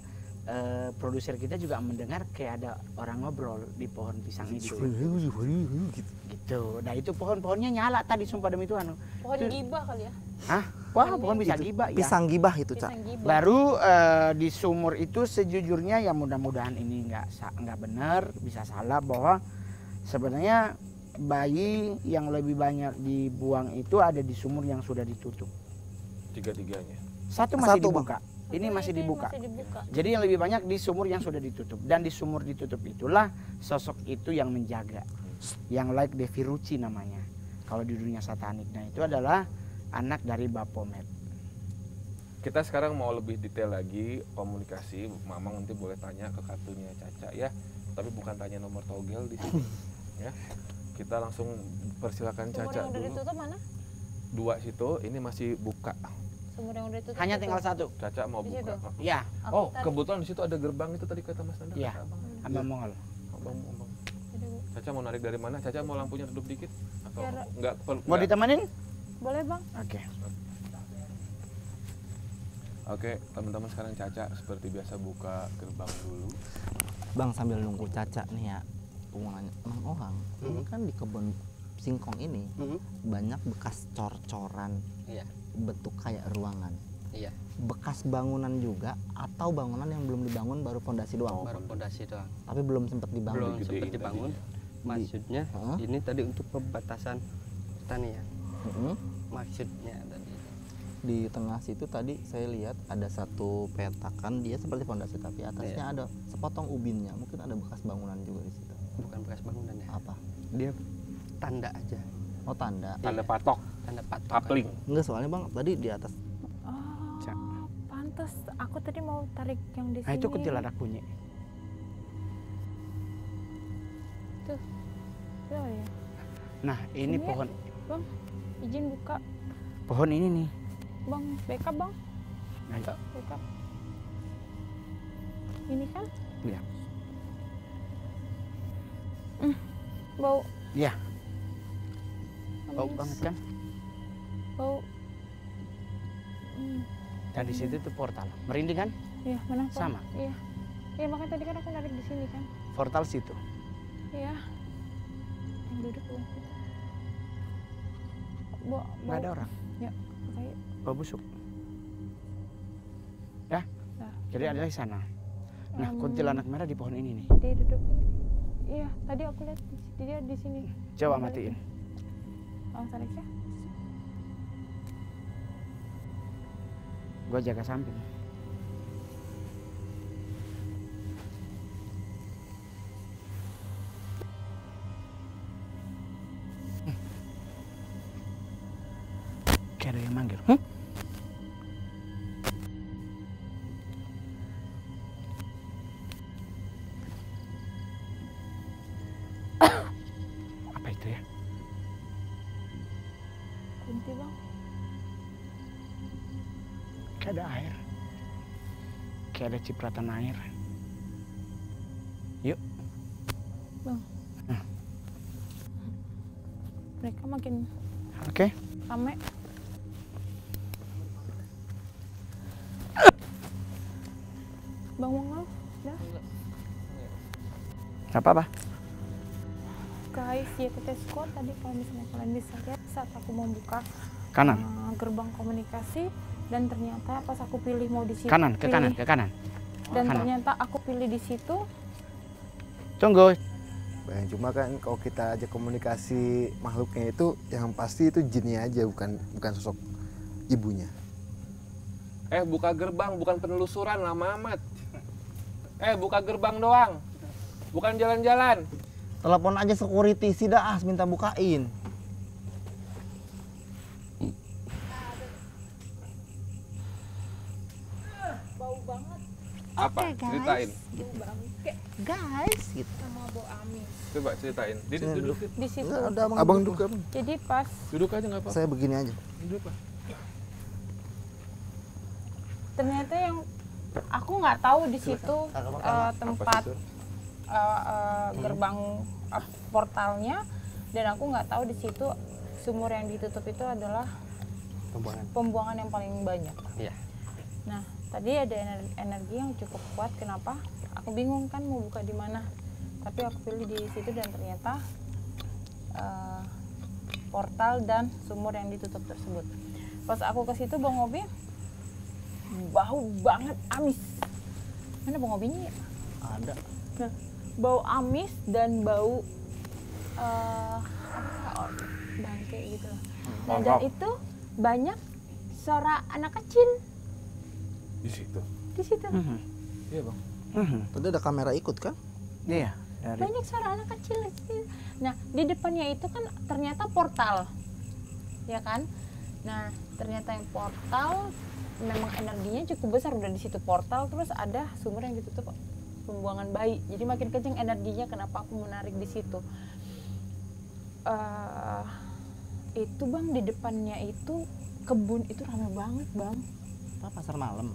[SPEAKER 6] produser kita juga mendengar kayak ada orang ngobrol di pohon pisang itu. Gitu. Nah itu pohon-pohonnya nyala tadi, sumpah demi Tuhan.
[SPEAKER 4] Pohon gibah kali ya?
[SPEAKER 6] Hah? Wah, pohon bisa gibah ya.
[SPEAKER 1] Pisang gibah itu, Cak.
[SPEAKER 4] Pisang gibah.
[SPEAKER 6] Baru di sumur itu sejujurnya ya, mudah-mudahan ini nggak benar, bisa salah, bahwa sebenarnya bayi yang lebih banyak dibuang itu ada di sumur yang sudah ditutup.
[SPEAKER 3] Tiga-tiganya.
[SPEAKER 6] Satu masih
[SPEAKER 1] Satu, Bang.
[SPEAKER 6] dibuka. Ini masih
[SPEAKER 4] Itu yang
[SPEAKER 6] dibuka.
[SPEAKER 4] masih dibuka.
[SPEAKER 6] Jadi yang lebih banyak di sumur yang sudah ditutup, dan di sumur ditutup itulah sosok itu yang menjaga, yang like Devi Ruci namanya. Kalau di dunia satanik, nah itu adalah anak dari Baphomet.
[SPEAKER 3] Kita sekarang mau lebih detail lagi komunikasi. Mamang nanti boleh tanya ke kartunya Caca ya. Tapi bukan tanya nomor togel di sini. Ya. Kita langsung persilakan
[SPEAKER 4] Sumur
[SPEAKER 3] Caca
[SPEAKER 4] yang udah
[SPEAKER 3] dulu.
[SPEAKER 4] ditutup mana?
[SPEAKER 3] Dua situ, ini masih buka.
[SPEAKER 4] Sumur yang udah ditutup.
[SPEAKER 6] Hanya
[SPEAKER 4] itu.
[SPEAKER 6] tinggal satu.
[SPEAKER 3] Caca mau
[SPEAKER 4] Di
[SPEAKER 3] buka.
[SPEAKER 4] situ?
[SPEAKER 6] Ya,
[SPEAKER 4] Aku
[SPEAKER 3] Oh,
[SPEAKER 4] tadi-
[SPEAKER 3] kebetulan di situ ada gerbang itu tadi kata Mas Nanda.
[SPEAKER 6] Iya.
[SPEAKER 3] Kata abang.
[SPEAKER 6] Abang Mongol.
[SPEAKER 3] Abang.
[SPEAKER 4] Jadi,
[SPEAKER 3] Caca mau narik dari mana? Caca mau lampunya redup dikit atau
[SPEAKER 4] Biar-
[SPEAKER 3] enggak perlu?
[SPEAKER 6] Mau
[SPEAKER 3] enggak?
[SPEAKER 6] ditemenin?
[SPEAKER 4] boleh bang?
[SPEAKER 6] Oke.
[SPEAKER 3] Oke, teman-teman, sekarang Caca seperti biasa buka gerbang dulu.
[SPEAKER 1] Bang, sambil nunggu Caca nih ya, hubungannya emang orang ini kan di kebun singkong ini banyak bekas cor-coran
[SPEAKER 2] Iya.
[SPEAKER 1] bentuk kayak ruangan.
[SPEAKER 2] Iya.
[SPEAKER 1] Bekas bangunan juga atau bangunan yang belum dibangun, baru fondasi doang.
[SPEAKER 2] Baru fondasi doang.
[SPEAKER 1] Tapi belum sempat dibangun.
[SPEAKER 2] Belum
[SPEAKER 3] Digedein
[SPEAKER 2] sempat
[SPEAKER 3] tadi.
[SPEAKER 2] dibangun. Maksudnya
[SPEAKER 1] Heeh.
[SPEAKER 2] ini tadi untuk pembatasan pertanian.
[SPEAKER 1] Mm-mm.
[SPEAKER 2] Maksudnya tadi.
[SPEAKER 1] Di tengah situ tadi saya lihat ada satu petakan, dia seperti fondasi tapi atasnya ada sepotong ubinnya. Mungkin ada bekas bangunan juga di situ.
[SPEAKER 2] Bukan bekas bangunan ya.
[SPEAKER 1] Apa?
[SPEAKER 2] Dia tanda aja.
[SPEAKER 1] Oh, tanda.
[SPEAKER 3] Tanda
[SPEAKER 2] Iya.
[SPEAKER 3] patok,
[SPEAKER 2] Tanda patok.
[SPEAKER 3] kapling.
[SPEAKER 1] Enggak, soalnya Bang tadi di atas.
[SPEAKER 4] Oh,
[SPEAKER 6] Cak.
[SPEAKER 4] pantas. Aku tadi mau tarik yang di
[SPEAKER 6] Nah
[SPEAKER 4] sini.
[SPEAKER 6] itu kuntilanak bunyi.
[SPEAKER 4] Tuh. Ya, ya.
[SPEAKER 6] Nah ini
[SPEAKER 4] Ini ya.
[SPEAKER 6] pohon,
[SPEAKER 4] Bang, izin buka.
[SPEAKER 6] pohon ini nih.
[SPEAKER 4] Bang, backup bang.
[SPEAKER 6] Nah, itu.
[SPEAKER 4] Backup. Ini kan?
[SPEAKER 6] Iya.
[SPEAKER 4] Bau.
[SPEAKER 6] Iya. Bau
[SPEAKER 4] amis.
[SPEAKER 6] banget kan?
[SPEAKER 4] Bau. Hmm,
[SPEAKER 6] Dan di situ tuh portal. Merinding kan?
[SPEAKER 4] iya, mana? Bang?
[SPEAKER 6] Sama.
[SPEAKER 4] Iya. Iya, makanya tadi kan aku narik di sini kan.
[SPEAKER 6] Portal situ.
[SPEAKER 4] Iya. Yang duduk bang. Bau.
[SPEAKER 6] Nggak ada orang.
[SPEAKER 4] Ya, kayak.
[SPEAKER 6] Bau busuk. Ya.
[SPEAKER 4] Nah,
[SPEAKER 6] Jadi ada di sana. Nah kuntilanak merah di pohon ini nih.
[SPEAKER 4] Dia duduk. Iya, tadi aku lihat dia di sini.
[SPEAKER 6] Coba matiin.
[SPEAKER 4] Bang tarik ya.
[SPEAKER 6] Gua jaga samping. Kayak ada yang manggil. Apa itu ya?
[SPEAKER 4] Kunti bang.
[SPEAKER 6] Kayak ada air. Kayak ada cipratan air. Yuk.
[SPEAKER 4] Bang. Mereka makin
[SPEAKER 6] Oke.
[SPEAKER 4] rame. Bang Mongol, udah.
[SPEAKER 6] Gak apa-apa.
[SPEAKER 4] Guys, YTT Squad tadi kalau misalnya kalian bisa lihat saat aku mau buka
[SPEAKER 6] Kanan.
[SPEAKER 4] gerbang komunikasi, Dan ternyata pas aku pilih mau di situ,
[SPEAKER 6] Kanan, ke kanan,
[SPEAKER 4] pilih-
[SPEAKER 6] ke kanan.
[SPEAKER 4] Dan
[SPEAKER 6] kanan.
[SPEAKER 4] ternyata aku pilih di situ.
[SPEAKER 6] Tunggu.
[SPEAKER 5] Bayang, cuma kan kalau kita aja komunikasi makhluknya itu yang pasti itu jinnya aja, bukan sosok ibunya.
[SPEAKER 3] Buka gerbang, bukan penelusuran, lama amat. Buka gerbang doang, bukan jalan-jalan.
[SPEAKER 1] Telepon aja security sih dah, minta bukain.
[SPEAKER 4] Bau banget
[SPEAKER 3] Apa?
[SPEAKER 1] Oke, guys.
[SPEAKER 3] Ceritain.
[SPEAKER 4] bau bangke
[SPEAKER 1] Guys, gitu.
[SPEAKER 4] sama bau amis
[SPEAKER 3] Coba ceritain. Didi
[SPEAKER 1] Sini
[SPEAKER 3] duduk.
[SPEAKER 4] di situ.
[SPEAKER 1] Enggak, ada
[SPEAKER 5] Abang
[SPEAKER 1] duduk.
[SPEAKER 5] duduk, Abang.
[SPEAKER 4] Jadi pas
[SPEAKER 3] Duduk aja nggak apa-apa.
[SPEAKER 1] Saya begini aja.
[SPEAKER 3] Duduk lah.
[SPEAKER 4] ternyata yang aku nggak tahu di situ tempat
[SPEAKER 3] Apa sih, Sur?
[SPEAKER 4] gerbang portalnya, dan aku nggak tahu di situ sumur yang ditutup itu adalah
[SPEAKER 2] Pembuangan.
[SPEAKER 4] pembuangan yang paling banyak.
[SPEAKER 2] Iya.
[SPEAKER 4] Nah, tadi ada energi yang cukup kuat. Kenapa? Aku bingung kan mau buka di mana. Tapi aku pilih di situ dan ternyata portal dan sumur yang ditutup tersebut. Pas aku ke situ, Bang Obi bau banget amis. Mana Bang Obinya ya?
[SPEAKER 1] Ada.
[SPEAKER 4] Nah, bau amis dan bau bangke gitu loh. Nah, dan itu banyak suara anak kecil
[SPEAKER 3] Di situ.
[SPEAKER 4] di situ.
[SPEAKER 3] Iya bang.
[SPEAKER 1] Tadi ada kamera ikut kan?
[SPEAKER 6] Iya, dari
[SPEAKER 4] Banyak suara anak kecil di situ. Nah, di depannya itu kan ternyata portal. Ya kan? Nah, ternyata yang portal memang energinya cukup besar, udah di situ portal, terus ada sumur yang ditutup pembuangan bayi. Jadi makin kenceng energinya, kenapa aku menarik di situ. Itu Bang, di depannya itu kebun itu ramai banget Bang.
[SPEAKER 1] Apa pasar malam?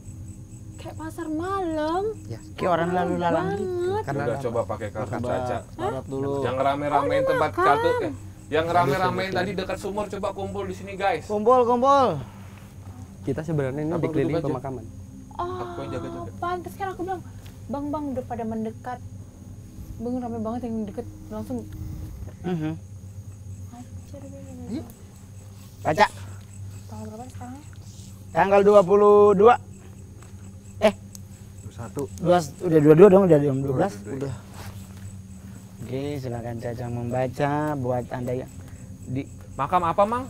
[SPEAKER 4] Kayak pasar malam.
[SPEAKER 6] kayak orang lalu lalang gitu.
[SPEAKER 4] Banget.
[SPEAKER 2] Karena
[SPEAKER 3] Udah coba pakai kartu caca.
[SPEAKER 1] Barat dulu.
[SPEAKER 3] Yang rame-ramein tempat kartu yang rame-ramein tadi dekat sumur, coba kumpul di sini guys.
[SPEAKER 1] Kumpul, kumpul.
[SPEAKER 2] kita sebenarnya ini
[SPEAKER 3] Abang
[SPEAKER 2] dikelilingi
[SPEAKER 3] duduk aja.
[SPEAKER 2] pemakaman.
[SPEAKER 3] Aku yang jaga-jaga.
[SPEAKER 4] Pantes kan aku bilang, Bang udah pada mendekat. Bang rame banget yang deket, langsung
[SPEAKER 6] Mhm.
[SPEAKER 4] hancur.
[SPEAKER 6] Yuk. Baca
[SPEAKER 4] Tanggal berapa sekarang?
[SPEAKER 6] tanggal 22.
[SPEAKER 5] Satu.
[SPEAKER 6] Udah 22 dong, udah jam 12.
[SPEAKER 1] Udah.
[SPEAKER 6] Oke, silakan Caca membaca buat Anda yang di
[SPEAKER 3] Makam apa mang?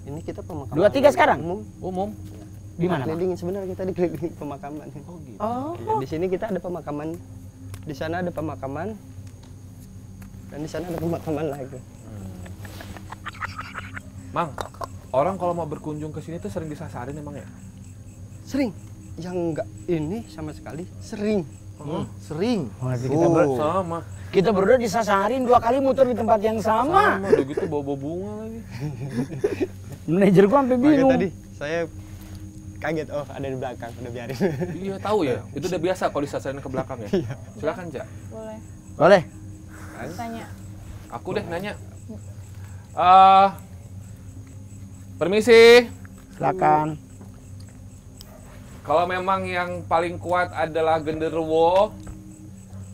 [SPEAKER 2] Ini kita pemakaman
[SPEAKER 6] 23 sekarang?
[SPEAKER 2] umum.
[SPEAKER 3] Umum.
[SPEAKER 6] Di mana, Pak?
[SPEAKER 2] Kelilingin sebenarnya, kita dikelilingi pemakaman.
[SPEAKER 1] Oh gitu.
[SPEAKER 6] Oh,
[SPEAKER 2] Ya, di sini kita ada pemakaman. Di sana ada pemakaman. Dan di sana ada pemakaman lagi.
[SPEAKER 3] Mang, orang kalau mau berkunjung ke sini tuh sering disasarin emang ya?
[SPEAKER 2] Sering. Yang enggak ini sama sekali sering.
[SPEAKER 1] Sering.
[SPEAKER 6] berarti
[SPEAKER 3] Sama.
[SPEAKER 6] kita berdua disasarin 2 kali muter di tempat yang sama.
[SPEAKER 3] Udah gitu bawa bunga lagi.
[SPEAKER 6] Manajer gua sampai
[SPEAKER 2] Makanya
[SPEAKER 6] bingung.
[SPEAKER 2] tadi saya kaget, oh ada di belakang, udah biarin.
[SPEAKER 3] Iya tahu ya. Itu udah biasa kalau disasarin ke belakang ya. Silakan Cak.
[SPEAKER 4] Boleh
[SPEAKER 6] Boleh.
[SPEAKER 4] tanya.
[SPEAKER 3] Aku deh nanya. Permisi.
[SPEAKER 6] Silakan.
[SPEAKER 3] Kalau memang yang paling kuat adalah genderuwo,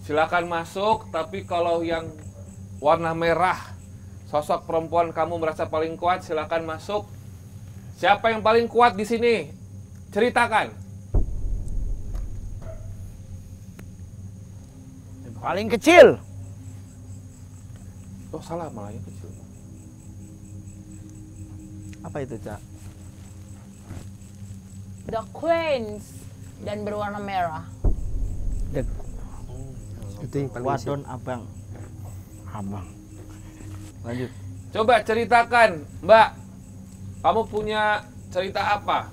[SPEAKER 3] silakan masuk. Tapi kalau yang warna merah, sosok perempuan kamu merasa paling kuat, silakan masuk. Siapa yang paling kuat di sini? Ceritakan.
[SPEAKER 6] Paling kecil.
[SPEAKER 3] Oh salah, malah yang kecil.
[SPEAKER 1] Apa itu, Cak?
[SPEAKER 4] The Queens dan berwarna merah.
[SPEAKER 2] Itu yang paling isi.
[SPEAKER 1] Wadon abang.
[SPEAKER 6] Abang.
[SPEAKER 1] Lanjut.
[SPEAKER 3] Coba ceritakan, Mbak. Kamu punya cerita apa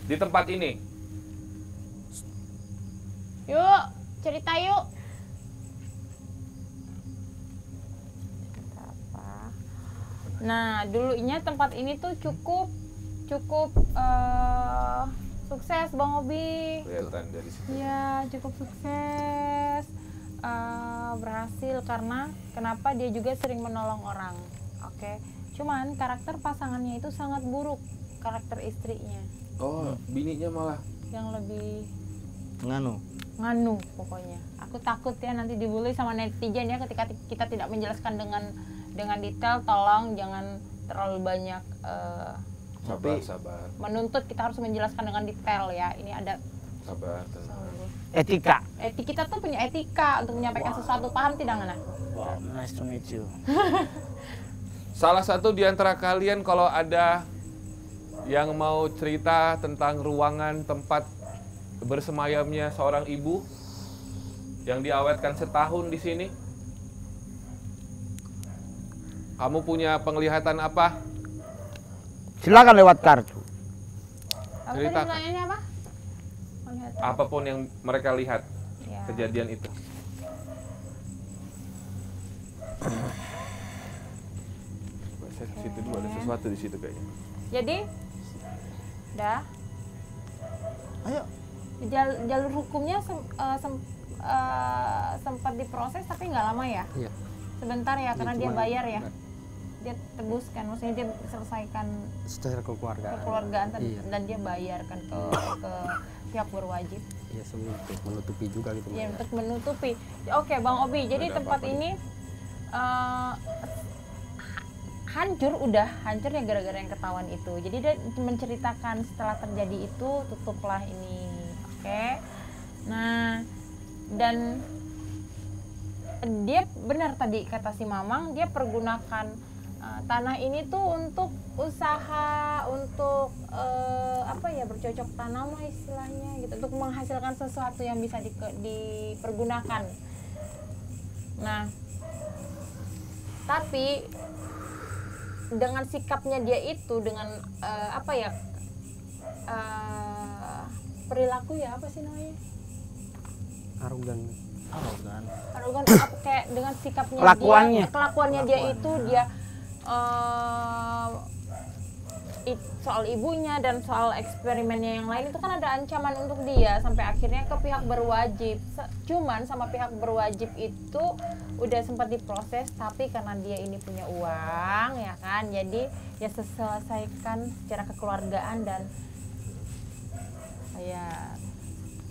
[SPEAKER 3] di tempat ini?
[SPEAKER 4] Yuk, cerita yuk. Cerita apa? Nah, dulunya tempat ini tuh cukup sukses Bang Obi.
[SPEAKER 3] Kelihatan dari situ.
[SPEAKER 4] Iya, cukup sukses. Berhasil karena kenapa dia juga sering menolong orang. Oke. Cuman karakter pasangannya itu sangat buruk, karakter istrinya
[SPEAKER 3] Oh, bininya malah.
[SPEAKER 4] yang lebih
[SPEAKER 1] Nganu.
[SPEAKER 4] pokoknya. Aku takut ya nanti dibully sama netizen ya ketika kita tidak menjelaskan dengan detail. Tolong jangan terlalu banyak
[SPEAKER 3] Sabar.
[SPEAKER 4] menuntut kita harus menjelaskan dengan detail ya. Ini ada
[SPEAKER 3] Sabar, tenang.
[SPEAKER 6] Etika.
[SPEAKER 4] kita tuh punya etika untuk menyampaikan sesuatu, paham tidak Ngana?
[SPEAKER 6] Wow, nice to meet you.
[SPEAKER 3] Salah satu di antara kalian kalau ada yang mau cerita tentang ruangan tempat bersemayamnya seorang ibu yang diawetkan setahun di sini? Kamu punya penglihatan apa?
[SPEAKER 6] Silakan lewat kartu.
[SPEAKER 4] Apa tadi
[SPEAKER 3] Ceritakan.
[SPEAKER 4] pertanyaannya apa? Melihat.
[SPEAKER 3] Apapun yang mereka lihat
[SPEAKER 4] Ya.
[SPEAKER 3] kejadian itu. Saya ke situ dulu, ada sesuatu di situ kayaknya.
[SPEAKER 4] Jadi, dah.
[SPEAKER 1] Ayo.
[SPEAKER 4] Jalur hukumnya sempat diproses tapi nggak lama ya?
[SPEAKER 2] Iya.
[SPEAKER 4] Sebentar ya, karena dia
[SPEAKER 2] cuma-
[SPEAKER 4] bayar ya. Dia tebuskan, maksudnya dia selesaikan
[SPEAKER 2] Secara kekeluargaan.
[SPEAKER 4] kekeluargaan
[SPEAKER 2] Iya.
[SPEAKER 4] dan dia bayarkan ke pihak berwajib.
[SPEAKER 2] Iya, untuk menutupi juga gitu.
[SPEAKER 4] Ya,
[SPEAKER 2] Mbak.
[SPEAKER 4] untuk menutupi. Oke, Bang Obi. Jadi
[SPEAKER 3] Ada
[SPEAKER 4] tempat
[SPEAKER 3] apa-apa
[SPEAKER 4] ini hancur ya gara-gara yang ketahuan itu. Jadi dia menceritakan setelah terjadi itu tutuplah ini. Oke. Nah, dan dia benar tadi kata si Mamang, dia pergunakan tanah ini tuh untuk usaha, untuk bercocok tanam lah istilahnya gitu, untuk menghasilkan sesuatu yang bisa dipergunakan. Nah, tapi dengan sikapnya dia itu, dengan perilaku ya, apa sih namanya?
[SPEAKER 2] Arogan.
[SPEAKER 4] Arogan kayak dengan sikapnya
[SPEAKER 6] Kelakuannya.
[SPEAKER 4] dia itu dia soal ibunya dan soal eksperimennya yang lain itu kan ada ancaman untuk dia sampai akhirnya ke pihak berwajib. Cuman sama pihak berwajib itu udah sempat diproses, tapi karena dia ini punya uang ya kan, jadi ya selesaikan secara kekeluargaan dan ya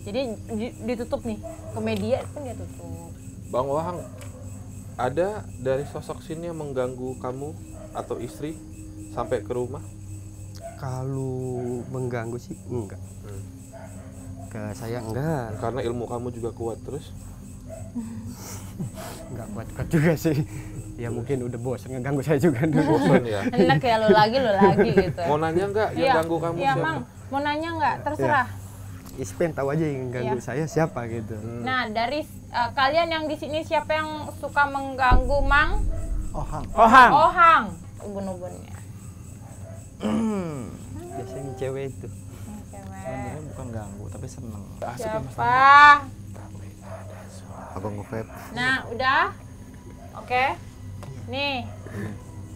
[SPEAKER 4] jadi ditutup nih ke media pun dia tutup.
[SPEAKER 3] Bang Wahang, ada dari sosok sini yang mengganggu kamu atau istri sampai ke rumah?
[SPEAKER 2] Kalau mengganggu sih enggak. Ke saya enggak.
[SPEAKER 3] Karena ilmu kamu juga kuat terus.
[SPEAKER 2] Enggak kuat-kuat juga sih. Ya mungkin udah bosan ngeganggu saya juga dulu.
[SPEAKER 3] Bosan ya.
[SPEAKER 4] Enak ya, lo lagi gitu.
[SPEAKER 3] Mau nanya nggak yang
[SPEAKER 4] Iya,
[SPEAKER 3] ganggu kamu
[SPEAKER 4] iya,
[SPEAKER 3] siapa?
[SPEAKER 4] Mang, mau nanya nggak? Terserah.
[SPEAKER 2] Ispen tahu aja yang ganggu
[SPEAKER 4] Iya.
[SPEAKER 2] saya siapa gitu.
[SPEAKER 4] Nah, dari kalian yang di sini siapa yang suka mengganggu Mang?
[SPEAKER 1] Ohang.
[SPEAKER 4] Ohang, ubun-ubunnya.
[SPEAKER 2] Biasanya cewek itu.
[SPEAKER 1] Sebenarnya bukan ganggu tapi seneng.
[SPEAKER 4] Siapa?
[SPEAKER 5] Abang nge-vape.
[SPEAKER 4] Nah, udah? Oke. Nih,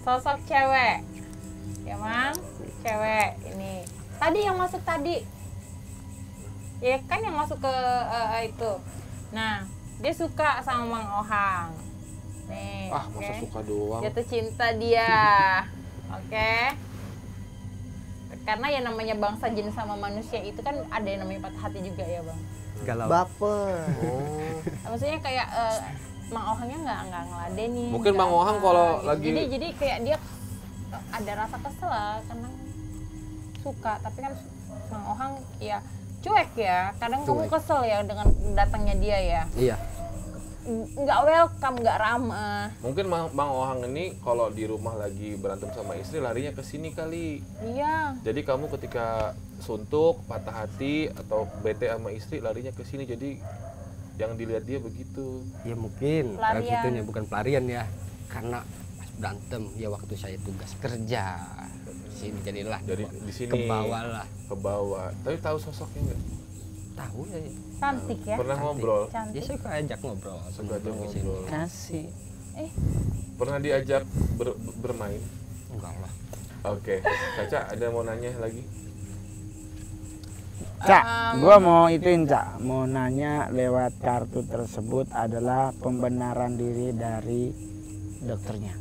[SPEAKER 4] sosok cewek. Ya, Mang? Cewek ini. Tadi yang masuk tadi. Ya kan yang masuk ke itu. Nah, dia suka sama Mang Ohang. Nih,
[SPEAKER 3] Masa
[SPEAKER 4] oke.
[SPEAKER 3] suka doang.
[SPEAKER 4] Jatuh cinta dia. Oke. Karena ya namanya bangsa jin sama manusia itu kan ada yang namanya patah hati juga ya, Bang.
[SPEAKER 2] Galau.
[SPEAKER 1] Baper.
[SPEAKER 3] Oh.
[SPEAKER 4] Maksudnya kayak Mang Ohangnya nggak ngeladenin.
[SPEAKER 3] Mungkin
[SPEAKER 4] nggak
[SPEAKER 3] Mang Ohang
[SPEAKER 4] apa,
[SPEAKER 3] kalau
[SPEAKER 4] gitu.
[SPEAKER 3] lagi-
[SPEAKER 4] jadi kayak dia ada rasa kesel lah karena suka, tapi kan Mang Ohang ya cuek ya. Kadang kamu
[SPEAKER 2] Cuek.
[SPEAKER 4] kesel ya dengan datangnya dia ya.
[SPEAKER 2] Iya.
[SPEAKER 4] Nggak welcome, nggak ramah.
[SPEAKER 3] Mungkin Bang Ohang ini kalau di rumah lagi berantem sama istri larinya ke sini kali.
[SPEAKER 4] Iya.
[SPEAKER 3] Jadi kamu ketika suntuk, patah hati atau bete sama istri larinya ke sini. Jadi yang dilihat dia begitu.
[SPEAKER 2] Ya mungkin kalau
[SPEAKER 4] Pelarian.
[SPEAKER 2] gitunya bukan pelarian ya. Karena pas berantem ya waktu saya tugas kerja. Sini jadilah
[SPEAKER 3] Dari di sini
[SPEAKER 2] ke bawah lah.
[SPEAKER 3] ke bawah. Tapi tahu sosoknya nggak?
[SPEAKER 2] Tahu ya.
[SPEAKER 4] Cantik ya.
[SPEAKER 3] Pernah
[SPEAKER 2] Cantik.
[SPEAKER 3] ngobrol?
[SPEAKER 2] Ya
[SPEAKER 4] Cantik.
[SPEAKER 2] suka ajak ngobrol.
[SPEAKER 3] Suka ajak
[SPEAKER 2] sebelum kesini.
[SPEAKER 3] ngobrol.
[SPEAKER 6] Kasih.
[SPEAKER 3] Pernah diajak bermain?
[SPEAKER 2] Enggak lah.
[SPEAKER 3] Oke. Caca ada mau nanya lagi?
[SPEAKER 6] Cak, gua mau ituin Cak, mau nanya lewat kartu tersebut adalah pembenaran diri dari dokternya.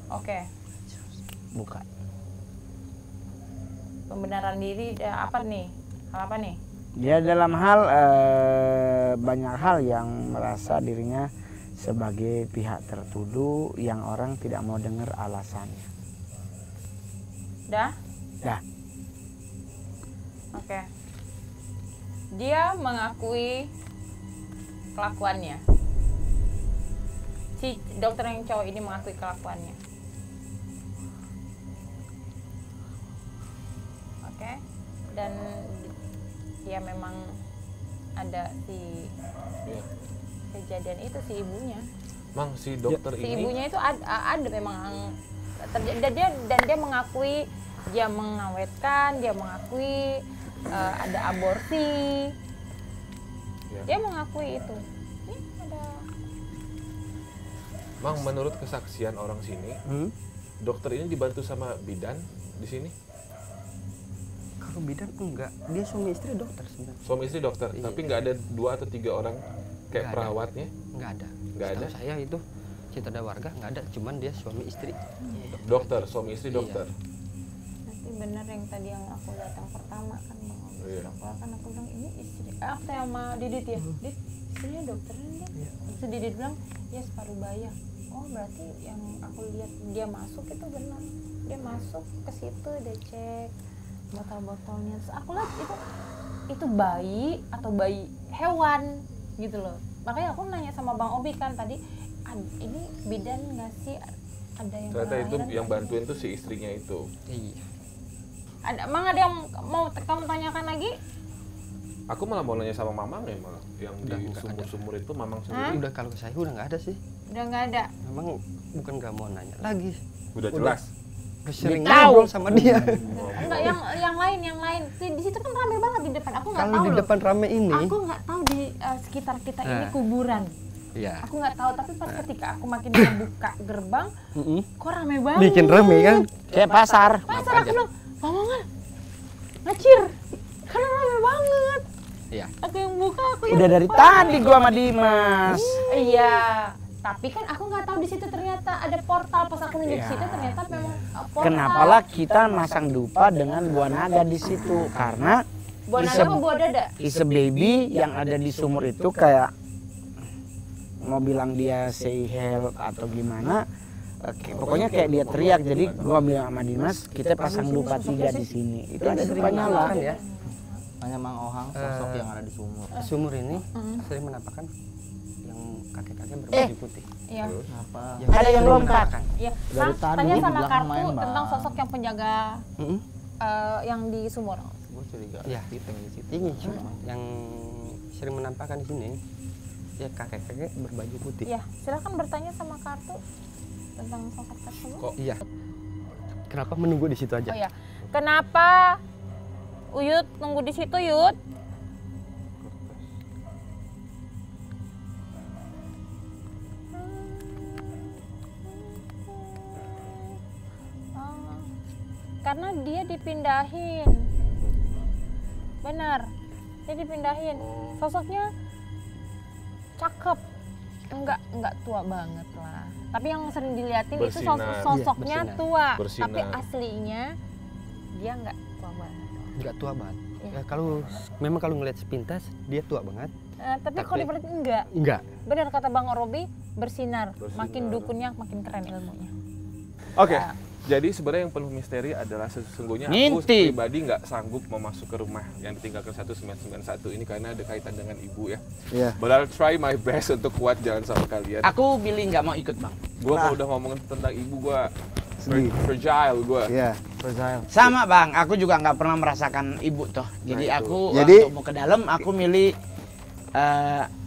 [SPEAKER 4] Oke.
[SPEAKER 6] Bukan.
[SPEAKER 4] Pembenaran diri apa nih? Hal apa nih?
[SPEAKER 6] Dia dalam hal banyak hal yang merasa dirinya sebagai pihak tertuduh yang orang tidak mau dengar alasannya.
[SPEAKER 4] Dah?
[SPEAKER 6] Dah.
[SPEAKER 4] Oke. Dia mengakui kelakuannya. Si dokter yang cowok ini mengakui kelakuannya. Oke. Dan dia memang ada si
[SPEAKER 3] Iya.
[SPEAKER 4] kejadian itu si ibunya.
[SPEAKER 3] Mang si dokter
[SPEAKER 4] Si
[SPEAKER 3] ini
[SPEAKER 4] ibunya itu ada memang dan dia mengakui dia mengawetkan, dia mengakui ada aborsi.
[SPEAKER 3] Ya.
[SPEAKER 4] Dia mengakui itu. Ini ada
[SPEAKER 3] Mang, menurut kesaksian orang sini, dokter ini dibantu sama bidan di sini.
[SPEAKER 2] Kalau bidan enggak, dia suami istri dokter sebenarnya.
[SPEAKER 3] Suami istri dokter,
[SPEAKER 2] Iya.
[SPEAKER 3] tapi nggak ada 2 atau 3 orang kayak
[SPEAKER 2] Nggak ada.
[SPEAKER 3] perawatnya.
[SPEAKER 2] Enggak ada.
[SPEAKER 3] Nggak ada?
[SPEAKER 2] Setahu saya itu Cita Ada Warga enggak ada, cuman dia suami istri.
[SPEAKER 3] Dokter, suami istri
[SPEAKER 2] Iya.
[SPEAKER 3] dokter.
[SPEAKER 4] nanti bener yang tadi yang aku datang pertama kan Bang Obis
[SPEAKER 3] Iya.
[SPEAKER 4] bilang, kan aku bilang ini istri aku tanya sama Didit ya, Dit istrinya dokter kan dia. Terus Didit bilang ya separuh baya. Oh berarti yang aku lihat dia masuk itu benar, dia masuk ke situ dia cek botol-botolnya. Terus aku lihat itu bayi atau bayi hewan gitu loh. Makanya aku nanya sama Bang Obi kan tadi, ini bidan nggak sih, ada yang
[SPEAKER 3] Ternyata itu
[SPEAKER 4] kelahiran
[SPEAKER 3] yang
[SPEAKER 4] nggak?"
[SPEAKER 3] bantuin tuh si istrinya itu.
[SPEAKER 2] Iya.
[SPEAKER 4] Ada yang mau kamu tanyakan lagi?
[SPEAKER 3] Aku malah mau nanya sama Mamang ya, malah yang
[SPEAKER 2] Udah,
[SPEAKER 3] di
[SPEAKER 2] nggak ada.
[SPEAKER 3] sumur-sumur itu Mamang
[SPEAKER 4] Hah?
[SPEAKER 3] sendiri.
[SPEAKER 2] Udah kalau saya udah nggak ada sih.
[SPEAKER 4] Udah nggak ada.
[SPEAKER 2] Memang bukan nggak mau nanya lagi.
[SPEAKER 3] Udah jelas.
[SPEAKER 2] Udah sering
[SPEAKER 6] Tahu.
[SPEAKER 2] ngobrol sama dia.
[SPEAKER 4] Enggak, yang lain. Di situ kan ramai banget di depan. Aku nggak
[SPEAKER 2] Kalau
[SPEAKER 4] tahu
[SPEAKER 2] di
[SPEAKER 4] loh.
[SPEAKER 2] depan rame ini,
[SPEAKER 4] Aku nggak tahu di sekitar kita ini
[SPEAKER 2] Nah.
[SPEAKER 4] kuburan.
[SPEAKER 2] ya.
[SPEAKER 4] Aku nggak tahu, tapi pas ketika aku makin membuka gerbang, kok ramai banget.
[SPEAKER 2] Bikin rame kan?
[SPEAKER 6] Kayak pasar.
[SPEAKER 4] Pasar aku bilang, Mamangan, ngacir, karena ramai banget.
[SPEAKER 2] Iya.
[SPEAKER 4] Aku yang buka, aku yang
[SPEAKER 6] Udah dari
[SPEAKER 4] buka.
[SPEAKER 6] tadi gua sama Dimas.
[SPEAKER 4] Iya, tapi kan aku nggak tahu di situ ternyata ada portal. Pas aku nunjuk
[SPEAKER 6] Iya.
[SPEAKER 4] situ ternyata memang portal.
[SPEAKER 6] Kenapalah kita masang dupa dengan buah naga di situ? Karena
[SPEAKER 4] Buah naga apa buah dada?
[SPEAKER 6] is a baby yang ada di sumur itu kayak mau bilang dia say help atau gimana. Oke, pokoknya kayak dia teriak. Jadi gua bilang sama Dimas, kita pasang dupa 3 di sini. Itu ada dupa nyala.
[SPEAKER 2] Kan ya.
[SPEAKER 1] Hanya Mang Ohang sosok yang ada di sumur.
[SPEAKER 2] Sumur ini sering menampakkan yang kakek-kakek berbaju putih.
[SPEAKER 4] Iya.
[SPEAKER 1] Kenapa?
[SPEAKER 6] Ada yang lompat.
[SPEAKER 4] Iya.
[SPEAKER 1] Dari tadi
[SPEAKER 4] Tanya
[SPEAKER 1] di
[SPEAKER 4] sama
[SPEAKER 1] belakang
[SPEAKER 4] kartu
[SPEAKER 1] main, Bang.
[SPEAKER 4] tentang sosok yang penjaga
[SPEAKER 2] Mm-mm.
[SPEAKER 4] yang di sumur.
[SPEAKER 1] Gue curiga
[SPEAKER 2] Iya.
[SPEAKER 1] ada Piteng di situ.
[SPEAKER 2] Ini yang sering menampakkan di sini ya kakek-kakek berbaju putih.
[SPEAKER 4] Iya, silakan bertanya sama kartu tentang sosok tersebut.
[SPEAKER 3] Kok
[SPEAKER 2] Iya. Kenapa menunggu di situ aja?
[SPEAKER 4] Oh ya, kenapa Uyut nunggu di situ, Yud? Oh, karena dia dipindahin. Benar, dia dipindahin. Sosoknya cakep, enggak tua banget lah. Tapi yang sering diliatin itu
[SPEAKER 3] Bersinar.
[SPEAKER 4] sosoknya
[SPEAKER 2] Iya, bersinar.
[SPEAKER 4] tua,
[SPEAKER 3] Bersinar.
[SPEAKER 4] tapi aslinya dia enggak tua banget.
[SPEAKER 2] Nggak tua banget.
[SPEAKER 4] Iya.
[SPEAKER 2] Ya, kalau memang kalau ngeliat sepintas dia tua banget.
[SPEAKER 4] Tapi kalau
[SPEAKER 2] Tapi-
[SPEAKER 4] diperhatiin enggak.
[SPEAKER 2] Enggak.
[SPEAKER 4] Benar kata Bang Robi, bersinar.
[SPEAKER 3] Bersinar.
[SPEAKER 4] Makin dukunnya makin keren ilmunya.
[SPEAKER 3] Oke,
[SPEAKER 4] Ya.
[SPEAKER 3] jadi sebenarnya yang penuh misteri adalah sesungguhnya aku
[SPEAKER 6] Ngintip.
[SPEAKER 3] pribadi nggak sanggup mau masuk ke rumah yang ditinggalkan 1991 ini karena ada kaitan dengan ibu ya.
[SPEAKER 5] Iya.
[SPEAKER 3] But I'll try my best untuk kuat jalan sama kalian.
[SPEAKER 6] Aku pilih nggak mau ikut, Bang.
[SPEAKER 3] Gue kalau udah ngomongin tentang ibu gue
[SPEAKER 5] Sedih.
[SPEAKER 3] fragile gue.
[SPEAKER 5] Iya.
[SPEAKER 1] Fragile.
[SPEAKER 6] Sama, Bang, aku juga nggak pernah merasakan ibu toh. Jadi
[SPEAKER 3] Nah, itu.
[SPEAKER 6] aku
[SPEAKER 5] Jadi-
[SPEAKER 6] waktu mau ke dalam aku milih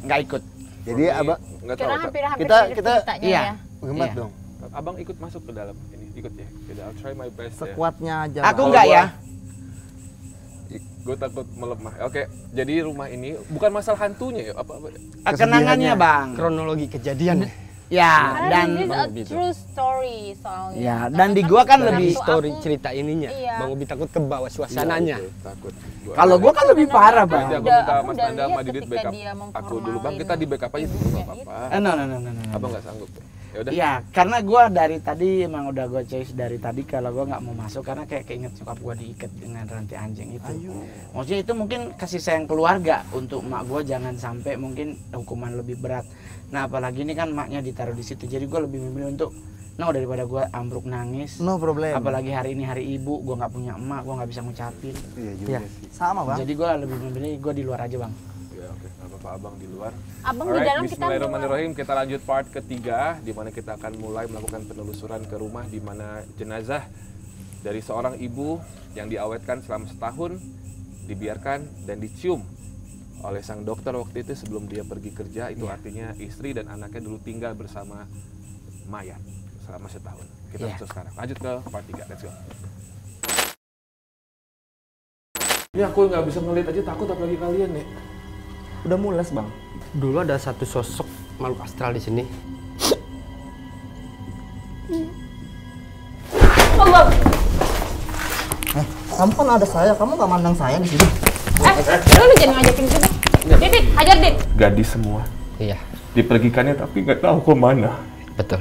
[SPEAKER 6] nggak ikut.
[SPEAKER 5] Jadi abang
[SPEAKER 3] nggak tahu.
[SPEAKER 4] Karena hampir-hampir
[SPEAKER 5] Kita-
[SPEAKER 4] mirip
[SPEAKER 5] kita-
[SPEAKER 4] ceritanya
[SPEAKER 6] iya.
[SPEAKER 4] ya.
[SPEAKER 5] gemat
[SPEAKER 6] Iya.
[SPEAKER 5] dong.
[SPEAKER 3] Abang ikut masuk ke dalam ini, ikut ya. Jadi I'll try my best ya.
[SPEAKER 1] Sekuatnya aja.
[SPEAKER 6] Aku
[SPEAKER 1] Bang.
[SPEAKER 6] nggak ya.
[SPEAKER 3] Gue takut melemah. Oke, jadi rumah ini bukan masalah hantunya ya, apa?
[SPEAKER 6] Kenangannya, Bang.
[SPEAKER 2] Kronologi kejadian.
[SPEAKER 6] Ya,
[SPEAKER 4] Karena
[SPEAKER 6] dan
[SPEAKER 4] this is a
[SPEAKER 2] Bang Obi tuh.
[SPEAKER 4] true story soalnya.
[SPEAKER 6] Ya,
[SPEAKER 4] Karena
[SPEAKER 6] dan di gua kan
[SPEAKER 4] waktu
[SPEAKER 6] lebih
[SPEAKER 2] story
[SPEAKER 4] aku-
[SPEAKER 2] cerita ininya.
[SPEAKER 4] Iya.
[SPEAKER 2] Bang Obi takut ke bawah suasananya.
[SPEAKER 3] Iya, itu, takut.
[SPEAKER 6] kalau gua kan lebih parah,
[SPEAKER 3] Nanti
[SPEAKER 6] Bang.
[SPEAKER 3] aku
[SPEAKER 4] Udah-
[SPEAKER 3] minta
[SPEAKER 4] aku
[SPEAKER 3] Mas
[SPEAKER 4] udah
[SPEAKER 3] Nanda sama
[SPEAKER 4] lihat
[SPEAKER 3] Didit
[SPEAKER 4] ketika
[SPEAKER 3] backup
[SPEAKER 4] dia
[SPEAKER 3] aku dulu bang, kita di backup aja dulu
[SPEAKER 4] ibunya
[SPEAKER 3] nggak apa-apa.
[SPEAKER 6] No.
[SPEAKER 3] Abang nggak sanggup. Ya udah.
[SPEAKER 6] Iya, karena gua dari tadi emang udah gua choice dari tadi kalau gua nggak mau masuk karena kayak keinget nyokap gua diikat dengan rantai anjing itu. Maksudnya itu mungkin kasih sayang keluarga untuk mak gua jangan sampai mungkin hukuman lebih berat. Nah, apalagi ini kan maknya ditaruh di situ. Jadi gua lebih memilih untuk No, daripada gue ambruk nangis.
[SPEAKER 1] No problem.
[SPEAKER 6] Apalagi hari ini hari ibu, gue nggak punya emak, gue nggak bisa ngucapin.
[SPEAKER 5] Iya juga
[SPEAKER 1] Ya,
[SPEAKER 5] sih.
[SPEAKER 1] sama bang.
[SPEAKER 6] Jadi gue lebih memilih gue di luar aja bang.
[SPEAKER 3] Ya oke, nggak apa-apa abang di luar.
[SPEAKER 4] Abang di
[SPEAKER 3] Alright,
[SPEAKER 4] dalam, kita di luar.
[SPEAKER 3] Bismillahirrahmanirrahim. Kita lanjut part ketiga, di mana kita akan mulai melakukan penelusuran ke rumah di mana jenazah dari seorang ibu yang diawetkan selama setahun dibiarkan dan dicium oleh sang dokter waktu itu sebelum dia pergi kerja. Itu artinya istri dan anaknya dulu tinggal bersama mayat selama setahun. Kita masuk sekarang. Lanjut ke part 3. Let's go. Ini aku nggak bisa ngeliat aja, takut apalagi kalian nih.
[SPEAKER 1] Udah mules bang.
[SPEAKER 2] Dulu ada satu sosok makhluk astral di sini.
[SPEAKER 4] Allah.
[SPEAKER 1] Kamu kan ada saya, kamu nggak mandang saya di sini.
[SPEAKER 4] Lu jangan ngajakin gitu. Dit, hajar Dit.
[SPEAKER 3] Gadis semua
[SPEAKER 2] Iya,
[SPEAKER 3] dipergikannya tapi nggak tahu ke mana.
[SPEAKER 2] betul.